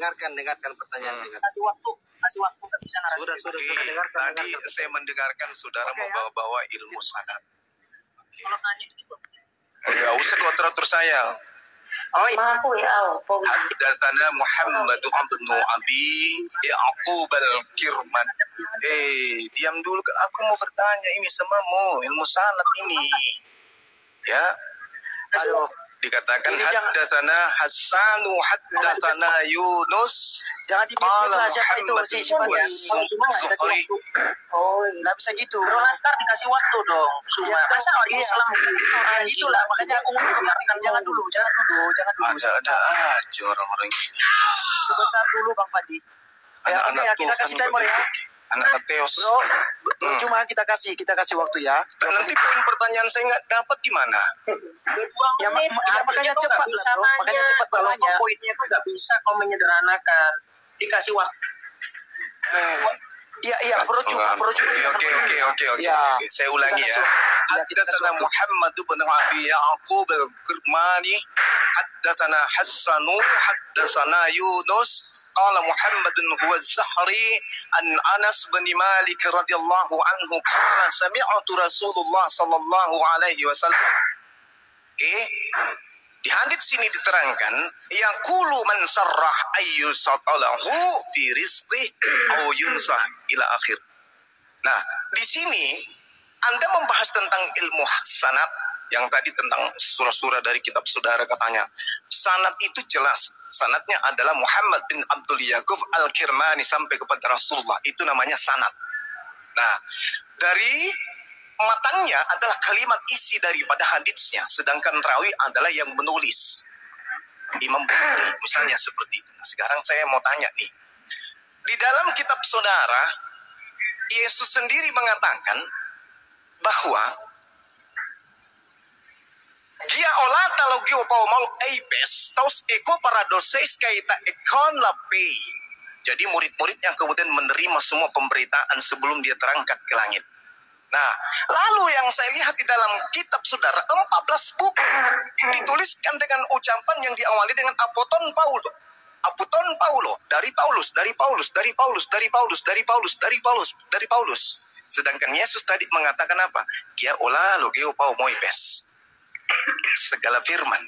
dengarkan pertanyaan. Kasih waktu nggak bisa narasi. Sudah dengarkan. Tadi saya mendengarkan saudara membawa-bawa ilmu sanad. Kalau tanya gitu. Enggak usah kau teratur saya. Mampu ya Allah. Haddatsana Muhammad bin Abi Ya'qub al-Kirman. Diam dulu, aku mau bertanya ini samamu, ilmu sanad ini. Ya. Aduh, dikatakan haddatsana Hassanu haddatsana Yunus. Jangan dimikirlah siapa itu si Sufyan. Oh, nggak bisa gitu. Bro Laskar dikasih waktu dong. Cuma masa orang Islam itulah makanya aku mau dengarkan. Jangan dulu. Ada aja orang-orang ini. Sebentar dulu Bang Fadi. Ya, kita kasih timer ya. Anak Teos. Bro, cuma kita kasih waktu ya. Nanti poin pertanyaan saya nggak dapat gimana? Ya, makanya cepat lah bro. Makanya cepat kalau bertanya. poinnya itu nggak bisa kau menyederhanakan. Dikasih waktu. Iya, bro cuma. Oke. Ya. Saya ulangi ya. Haddatsana Muhammad bin Abi Ya'qub al-Kirmani, haddatsana Hassanu, haddatsana Yunus. قال محمد هو الزهري عن أنس بن مالك رضي الله عنه قال سمعت رسول الله صلى الله عليه وسلم. Di hadits sini diterangkan yaqulu man sarrah ayyusatalahu fi rizqih aw yunsah ila akhir. Nah, di sini Anda membahas tentang ilmu sanad yang tadi tentang surah-surah dari kitab saudara katanya. Sanad itu jelas. Sanadnya adalah Muhammad bin Abdul Yaqub al-Kirmani sampai kepada Rasulullah. Itu namanya sanad. Nah, dari matanya adalah kalimat isi daripada haditsnya. Sedangkan rawi adalah yang menulis. Imam Bukhari misalnya seperti itu. Nah, sekarang saya mau tanya nih. Di dalam kitab saudara, Yesus sendiri mengatakan bahwa dia olah kalau gio pau mau aibes taus eko para dosis kaita ekon lapi. Jadi murid-murid yang kemudian menerima semua pemberitaan sebelum dia terangkat ke langit. Nah, lalu yang saya lihat di dalam kitab saudara 14 buku dituliskan dengan ucapan yang diawali dengan apoton Paulo, dari Paulus. Sedangkan Yesus tadi mengatakan apa? Dia olah lo geo pau moibes. Segala firman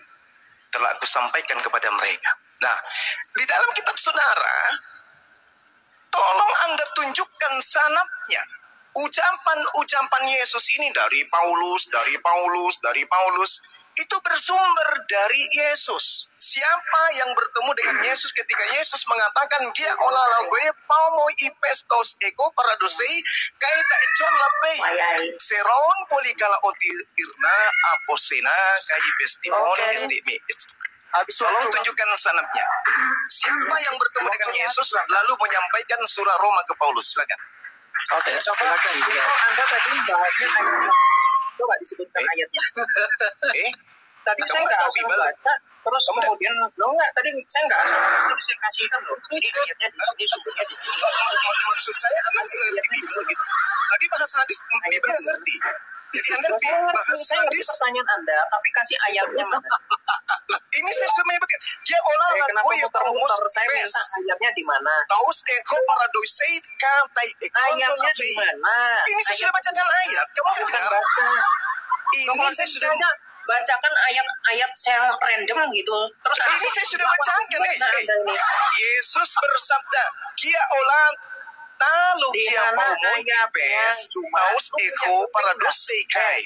telah aku sampaikan kepada mereka. Nah, di dalam kitab saudara, tolong Anda tunjukkan sanadnya. Ucapan-ucapan Yesus ini dari Paulus, itu bersumber dari Yesus. Siapa yang bertemu dengan Yesus ketika Yesus mengatakan dia olah gue paumo ipestos ego paradosei kaita echon lapei seron polikala otirna aposena kai testimoni estimi. Tolong tunjukkan sanadnya. Siapa yang bertemu dengan Yesus lalu menyampaikan surah Roma ke Paulus? Silakan. Oke, silakan. Anda tadi bahasnya ayat. Coba disebutkan ayatnya. Tadi saya nggak asal baca, terus kemudian tadi saya nggak asal baca, tapi saya kasihkan loh. Ini ayatnya disebutnya di sini. Maksud saya Anda tidak ngerti Bible gitu. Tadi bahasa hadis Bible ngerti. Jadi Anda bahas hadis. Pertanyaan Anda, tapi kasih ayatnya mana? Ini saya sudah menyebutkan. Dia olah kenapa muter-muter? Saya minta ayatnya di mana? Taus eko paradosei kantai eko. Ayatnya di mana? Ini saya sudah bacakan ayat. Kamu dengar? Baca. Ini saya sudah bacakan ayat yang random gitu. Terus ini saya sudah bacakan. Yesus bersabda, dia olah talu dia mau ipes taus eko paradosei kai.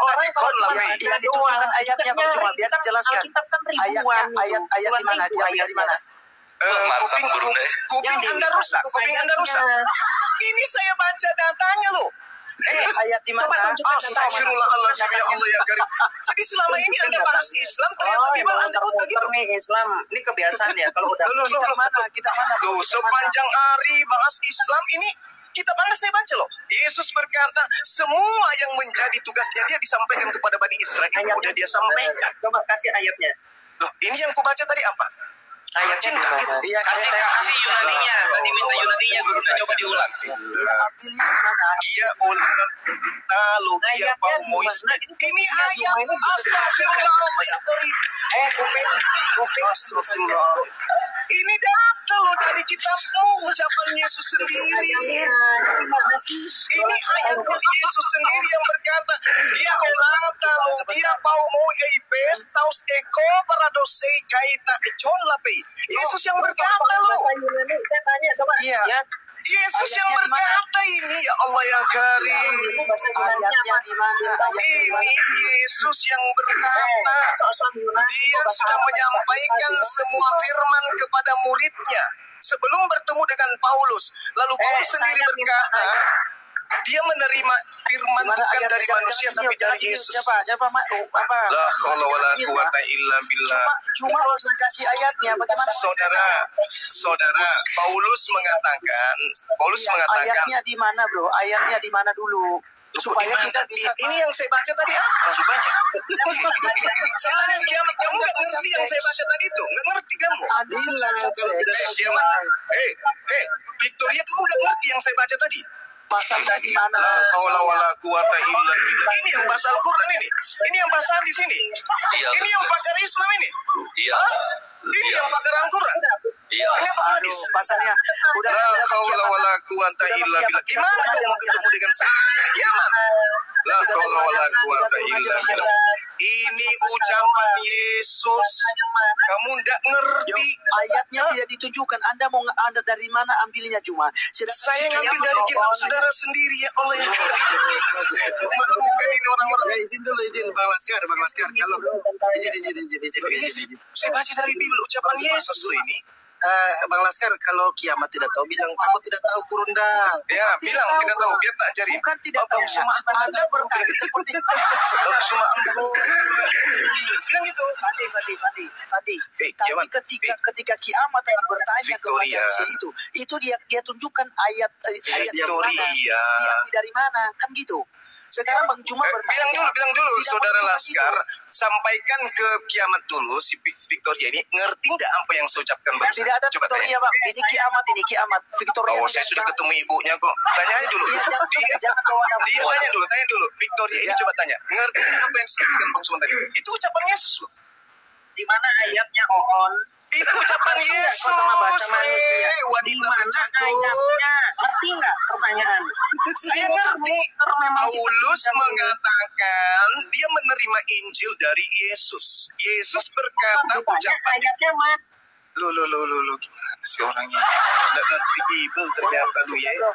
Orang kalau cuma dia ditunjukkan ayatnya Bang, cuma biar dijelaskan. Ayat di mana? Dia di mana? Kuping Anda rusak. Ini saya baca datanya loh. Ayat di mana? Astagfirullahaladzim ya Allah ya Karim. Jadi selama ini Anda bahas Islam ternyata Bible Anda buta gitu. Islam ini kebiasaan ya kalau udah kita mana? Tuh sepanjang hari bahas Islam ini kitab Anda saya baca loh. Yesus berkata semua yang menjadi tugasnya dia disampaikan kepada Bani Israel. Udah dia sampaikan. Coba kasih ayatnya. Loh, ini yang kubaca tadi apa? Ayat cinta gitu. Iya, kasih Yunaninya. Tadi minta Yunaninya guru. Coba diulang. Iya, ulang. Lalu dia mau Moisés. Ini ayat. Astagfirullah ya Karim. Kuping. Astagfirullah. Ini data loh dari kitabmu, ucapan Yesus sendiri. Ini ayatnya Yesus sendiri yang berkata, dia berkata loh, dia mau eipes taus eko paradosei kaita econ lape. Yesus yang berkata loh. Saya tanya coba. Iya. Ya. Yesus yang berkata ini, ya Allah yang karim. Ayatnya di mana? Ini Yesus yang berkata, dia sudah menyampaikan semua firman kepada muridnya sebelum bertemu dengan Paulus. Lalu Paulus sendiri berkata, dia menerima firman bukan dari manusia tapi dari Yesus. Siapa? Apa? La haula wala quwata illa billah. Cuma harus dikasih ayatnya. Bagaimana? Saudara, Paulus mengatakan, ayatnya di mana, bro? Ayatnya di mana dulu? Supaya kita bisa. Ini yang saya baca tadi apa rupanya? Saya tanya kiamat, kamu nggak ngerti yang saya baca tadi itu? Nggak ngerti kamu? Adilah. Kiamat. Victoria, kamu nggak ngerti yang saya baca tadi? Pasalnya di mana? La haula wala quwata illa billah. Ini yang bahasa Al-Qur'an ini. Ini yang bahasa di sini. Iya. Ini yang pakar Islam ini. Iya. Ini yang pakar Al-Qur'an. Iya. Ini apa hadis? Aduh, pasalnya udah La haula wala quwata illa billah. Gimana kamu mau ketemu dengan saya di kiamat? La haula wala quwata illa billah. Ini ucapan Yesus. Kamu nggak ngerti. ayatnya tidak ditunjukkan. Anda dari mana ambilnya cuma? Saya ngambil dari kitab saudara sendiri ya Allah yang bukan ini orang-orang. Izin Bang Laskar. Kalau izin. Saya baca dari Bible ucapan Yesus loh ini. Bang Laskar, kalau kiamat tidak tahu, bilang aku tidak tahu kurunda. Ya, bilang tidak tahu, biar tak cari. Bukan tidak tahu. Anda bertanya seperti Semua bilang gitu. Fadi. Tapi kiamat. ketika kiamat yang bertanya Victoria. kepada itu dia tunjukkan ayat Victoria. dari mana kan gitu. Sekarang Bang Cuma bertanya. Bilang dulu, saudara Laskar, sampaikan ke kiamat dulu si Victoria ini ngerti nggak apa yang saya ucapkan barusan? Tidak ada Coba Victoria, tanya. Bang. Ini kiamat. Victoria. Oh, saya sudah ketemu ibunya kok. Tanya aja dulu. Dia tanya dulu. Victoria ini coba tanya. Ngerti nggak apa yang disampaikan Bang Cuma tadi? Itu ucapan Yesus loh. Di mana ayatnya Oon? Itu ucapan Yesus. Di mana Wanita ayatnya? Ngerti nggak pertanyaan? Saya ngerti. Paulus mengatakan dia menerima Injil dari Yesus. Yesus berkata ucapan ayatnya mana? Lu gimana sih orangnya? Nggak ngerti Bible ternyata lu ya. Lu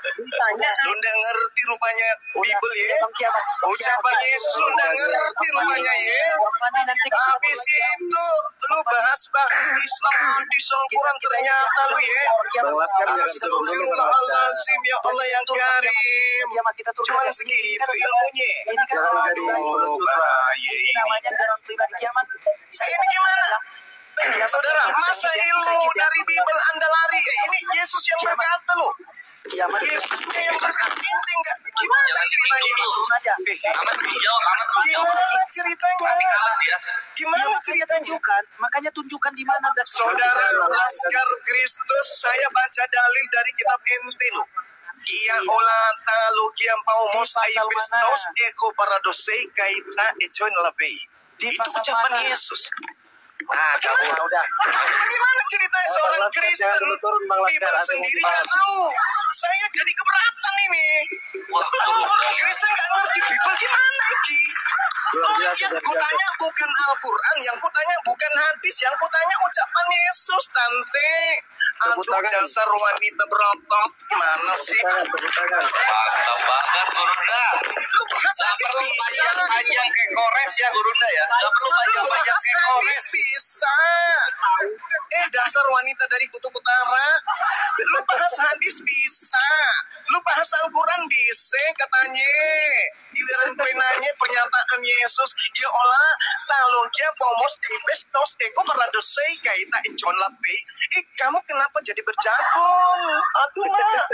nggak ngerti rupanya Bible ya. Ucapan Yesus lu nggak ngerti rupanya ya. Habis itu lu bahas Islam di Al-Quran ternyata lu ya. Astagfirullahaladzim ya Allah yang karim. Cuman segitu ilmunya. Aduh, bahaya ini. Saya ini gimana? Saudara, masa ilmu dari Bible Anda lari? Ini Yesus yang berkata loh. Yesusnya yang berkata, inti enggak? Gimana ceritanya ini? Gimana ceritanya? Gimana ceritanya? Makanya tunjukkan di mana. Saudara Laskar Kristus, saya baca dalil dari kitab MT loh. Ia olata logiam paumos aibestos eko paradosei kaita ecoin labei. Itu ucapan Yesus. Nah, kamu udah. Bagaimana ceritanya seorang Kristen Bible sendiri nggak tahu? Saya jadi keberatan ini. Orang Kristen nggak ngerti Bible gimana Iki? Yang kutanya bukan Al-Quran, yang kutanya bukan hadis, yang kutanya ucapan Yesus, tante. Aduh, dasar wanita berotot, gimana sih? Mantap banget Gurunda. Lu bahas hadis bisa. Panjang kayak kores ya Gurunda ya. Gak perlu panjang-panjang kayak kores. Bisa. Dasar wanita dari kutub utara. Lu bahas hadis bisa. Lu bahas Al-Quran bisa katanya. Giliran penanya pernyataan Yesus. Ya Allah, talogia pomos ibestos eko paradosei kaita icon lape. Kamu kenapa jadi berjagung? Aduh, Mak.